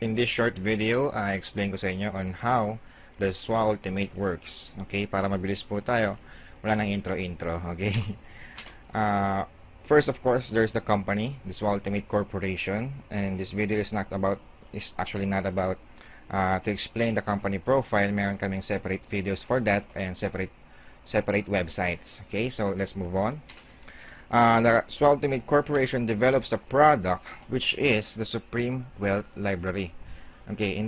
In this short video, I-explain ko sa inyo on how the SWA Ultimate works. Okay, para mabilis po tayo. Wala nang intro-intro, okay? Uh, First, of course, there's the company, the SWA Ultimate Corporation, and this video is actually not about to explain the company profile. Meron kaming separate videos for that and separate websites. Okay, so let's move on. The SWA Ultimate Corporation develops a product which is the Supreme Wealth Library. Okay,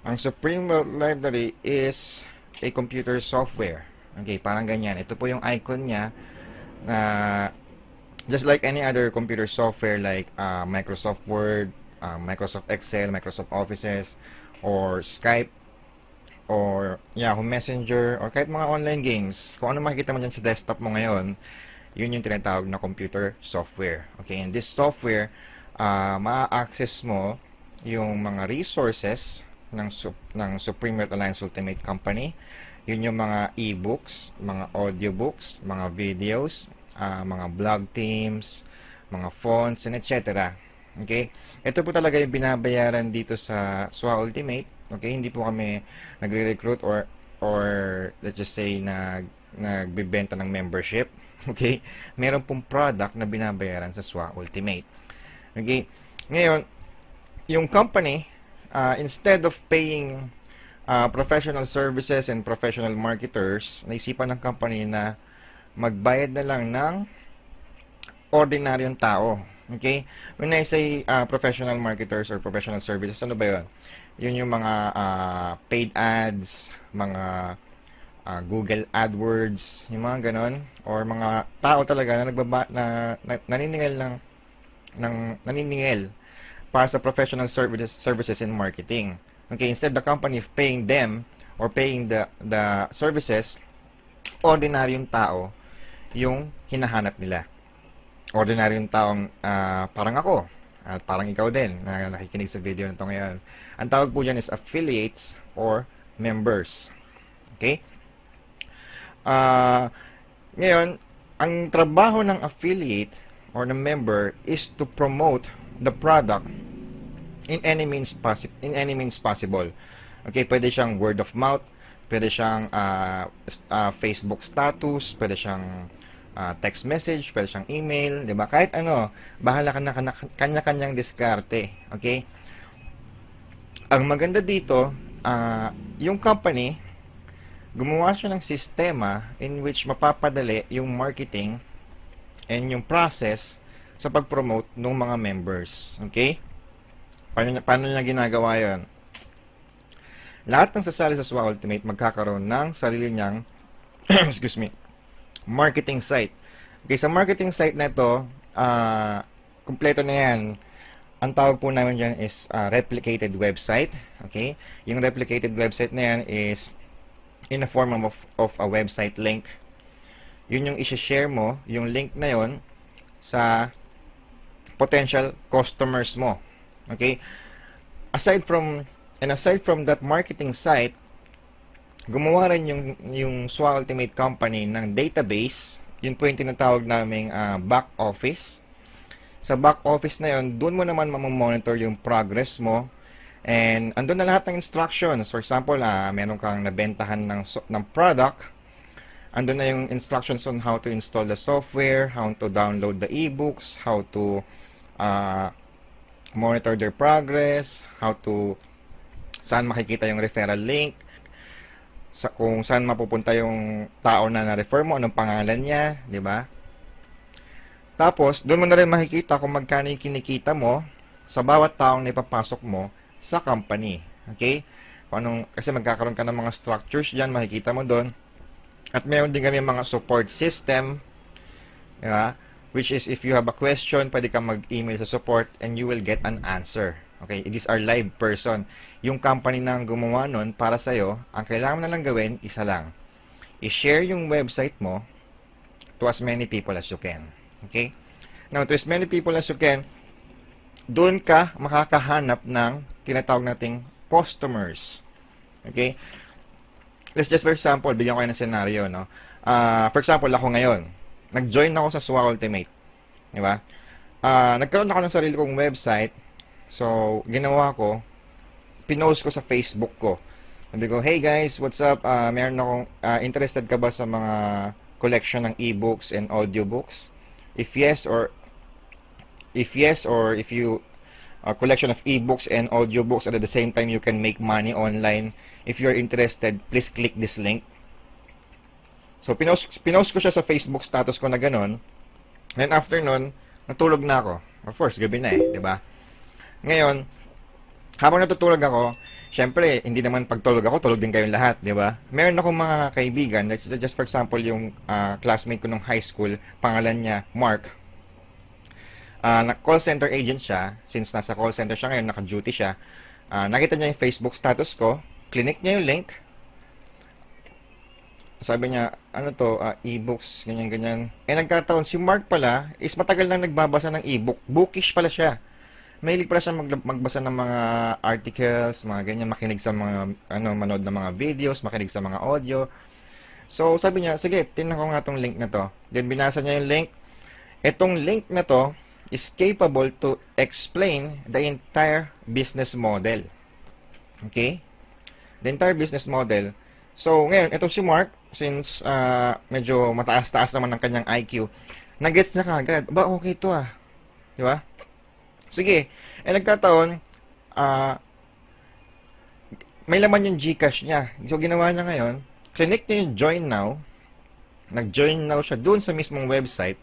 ang Supreme Wealth Library is a computer software. Okay, parang ganyan. Ito po yung icon niya. Just like any other computer software like Microsoft Word, Microsoft Excel, Microsoft Offices, or Skype, or Yahoo Messenger, or kahit mga online games. Kung ano makikita mo dyan sa desktop mo ngayon, yun yung tinatawag na computer software. Okay, and this software, ma-access mo yung mga resources ng Supreme Wealth Alliance Ultimate Company. Yun yung mga e-books, mga audiobooks, mga videos, mga blog themes, mga fonts, and etc. Okay? Ito po talaga yung binabayaran dito sa SWA Ultimate. Okay? Hindi po kami nagre-recruit or let's just say nagbebenta ng membership. Okay? Meron pong product na binabayaran sa SWA Ultimate. Okay? Ngayon, yung company, instead of paying professional services and professional marketers, naisipan ng company na magbayad na lang ng ordinaryong tao. Okay? When I say professional marketers or professional services, ano ba yun? Yun yung mga paid ads, mga Google AdWords, yung mga ganon, or mga tao talaga na naniningil para sa professional services in marketing. Okay, instead the company paying them or paying the services, ordinaryong tao yung hinahanap nila. Ordinaryong taong parang ako at parang ikaw din na nakikinig sa video nito ngayon. Ang tawag po dyan is affiliates or members. Okay? Ngayon, ang trabaho ng affiliate or ng member is to promote the product in any means possible. Okay, pwede siyang word of mouth, pwede siyang Facebook status, pwede siyang text message, pwede siyang email, 'di ba? Kahit ano, bahala ka na kanya-kanyang diskarte. Okay? Ang maganda dito, yung company gumawa siya ng sistema in which mapapadali yung marketing and yung process sa pag-promote ng mga members. Okay? Paano niya ginagawa yun? Lahat ng sasali sa SWA Ultimate magkakaroon ng sarili niyang excuse me, marketing site. Okay, sa marketing site na ito, kumpleto na yan. Ang tawag po namin dyan is replicated website. Okay? Yung replicated website na yan is in the form of a website link. Yun yung i-share mo, yung link na yon sa potential customers mo. Okay? Aside from that marketing site, gumawa rin yung SWA Ultimate Company ng database. Yun po yung tinatawag naming back office. Sa back office na yun, doon mo naman mamamonitor yung progress mo. And andun na lahat ng instructions. For example, meron kang nabentahan ng product. Andun na yung instructions on how to install the software, how to download the ebooks, how to monitor their progress, saan makikita yung referral link, kung saan mapupunta yung tao na na-refer mo, anong pangalan niya, di ba? Tapos, doon mo na rin makikita kung magkano yung kinikita mo sa bawat taong naipapasok mo sa company. Okay? Kasi magkakaroon ka ng mga structures dyan, makikita mo doon. At meron din kami mga support system, diba? Which is if you have a question, pwede kang mag-email sa support and you will get an answer. Okay? It is our live person. Yung company na gumawa nun para sa'yo, ang kailangan mo na lang gawin, isa lang. I-share yung website mo to as many people as you can. Okay? Now, to as many people as you can, doon ka makakahanap ng tinatawag nating customers. Okay? Let's just, for example, bigyan ko kayo ng scenario, no? For example, ako ngayon, nag-join ako sa SWA Ultimate. Di ba? Nagkaroon ako ng sarili kong website. So, ginawa ko, pinost ko sa Facebook ko. Sabi ko, hey guys, what's up? Meron akong, interested ka ba sa mga collection ng ebooks and audiobooks? If yes, or if you a collection of ebooks and audiobooks, and at the same time you can make money online. If you're interested, please click this link. So pinost ko siya sa Facebook status ko na ganun. Then after nun, natulog na ako. Of course, gabi na eh, 'di ba? Ngayon, habang natutulog ako, syempre, hindi naman pagtulog ako, tulog din kayong lahat, 'di ba? Meron akong mga kaibigan, just for example, yung classmate ko nung high school, pangalan niya Mark. Call center agent siya. Since nasa call center siya ngayon, naka-duty siya. Nakita niya yung Facebook status ko, clinic niya yung link. Sabi niya, ano to, e-books, ganyan-ganyan. Nagkataon, si Mark pala, is matagal nang nagbabasa ng e-book. Bookish pala siya. Mahilig pala siya magbasa ng mga articles, mga ganyan, makinig sa mga, manood ng mga videos, makinig sa mga audio. So, sabi niya, sige, tingnan ko nga tong link na to. Then, binasa niya yung link. Itong link na to is capable to explain the entire business model. Okay? The entire business model. So, ngayon, ito si Mark, since medyo mataas-taas naman ang kanyang IQ, nag-gets na kagad. Ba, okay to Di ba? Sige. Nagkataon, may laman yung GCash niya. So, ginawa niya ngayon, clinic niya yung join now. Nag-join now siya dun sa mismong website.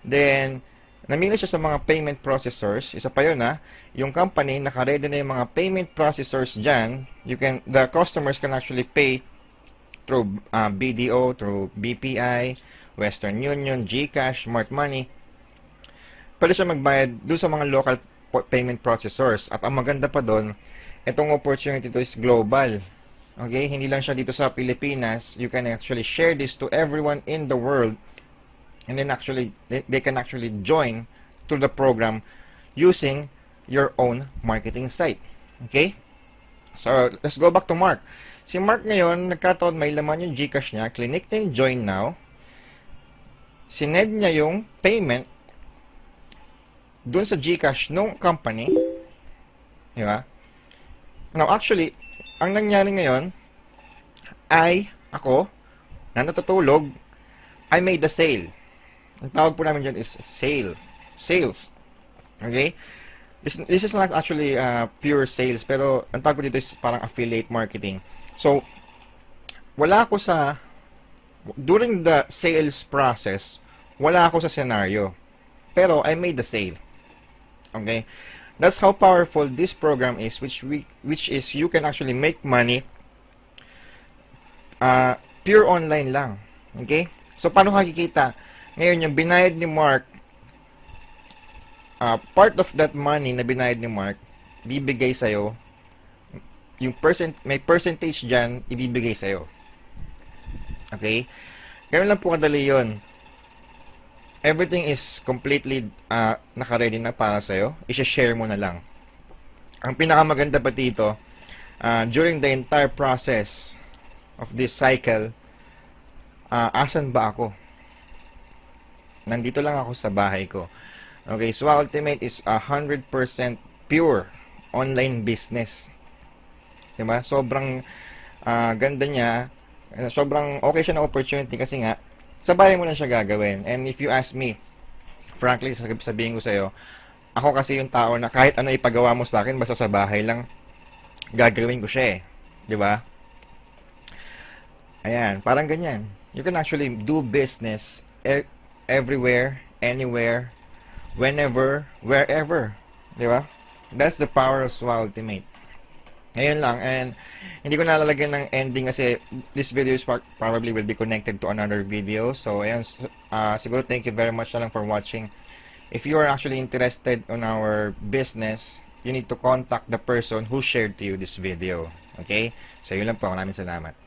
Then, namili siya sa mga payment processors. Isa pa yun yung company, naka-ready na yung mga payment processors dyan. The customers can actually pay through BDO, through BPI, Western Union, GCash, Smart Money. Pwede siya magbayad doon sa mga local payment processors. At ang maganda pa doon, itong opportunity to is global. Okay? Hindi lang siya dito sa Pilipinas. You can actually share this to everyone in the world. And then actually, they can actually join to the program using your own marketing site. Okay? So, let's go back to Mark. Si Mark ngayon, nagkataon may laman yung GCash niya, clinic niya yung join now, sinend niya yung payment dun sa GCash nung company. Di ba? Now, actually, ang nangyari ngayon ay ako, na natutulog, I made the sale. Ang tawag po namin dyan is sales. Okay? This is not actually pure sales, pero ang tawag po dito is parang affiliate marketing. So, wala ako during the sales process, wala ako sa scenario. Pero, I made the sale. Okay? That's how powerful this program is, which is you can actually make money pure online lang. Okay? So, paano kakikita? Ngayon, yung binayad ni Mark, part of that money na binayad ni Mark, bibigay sa'yo, may percentage dyan, ibibigay sa'yo. Okay? Ganun lang po kadali yun. Everything is completely naka-ready na para sa'yo. I-share mo na lang. Ang pinakamaganda pa dito, during the entire process of this cycle, asan ba ako? Nandito lang ako sa bahay ko. Okay, so Ultimate is 100% pure online business. Diba? Sobrang ganda niya. Sobrang okay siya na opportunity kasi nga, sa bahay mo lang siya gagawin. And if you ask me, frankly, sabihin ko sa'yo, ako kasi yung tao na kahit ano ipagawa mo sa akin, basta sa bahay lang, gagawin ko siya eh. Diba? Ayan, parang ganyan. You can actually do business everywhere, anywhere, whenever, wherever. Diba? That's the power of Ultimate. Ngayon lang, and hindi ko nalalagyan ng ending kasi this video is probably will be connected to another video. So, ayan, siguro thank you very much na lang for watching. If you are actually interested on our business, you need to contact the person who shared to you this video. Okay? So, yun lang po. Maraming salamat.